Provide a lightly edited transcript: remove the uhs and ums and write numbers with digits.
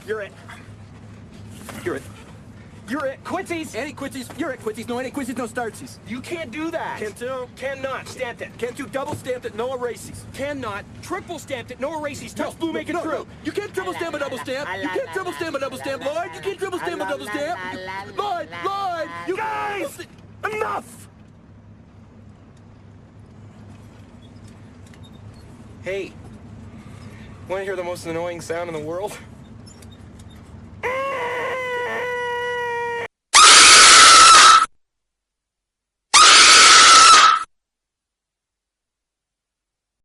You're it. You're it. You're it. Quincy's. Any quincies? You're it, quincies. No any quincies, no startsies. You can't do that. Can't do? Cannot. Stamped it. Can't do double stamped it, no erases. Cannot. Triple stamped it. No erases. Touch blue, make it no, true. no. You can't triple stamp a double stamp. You can't triple stamp a double stamp, Lloyd. You can't triple stamp a double stamp. Lloyd, you Guys! Enough! Hey, want to hear the most annoying sound in the world?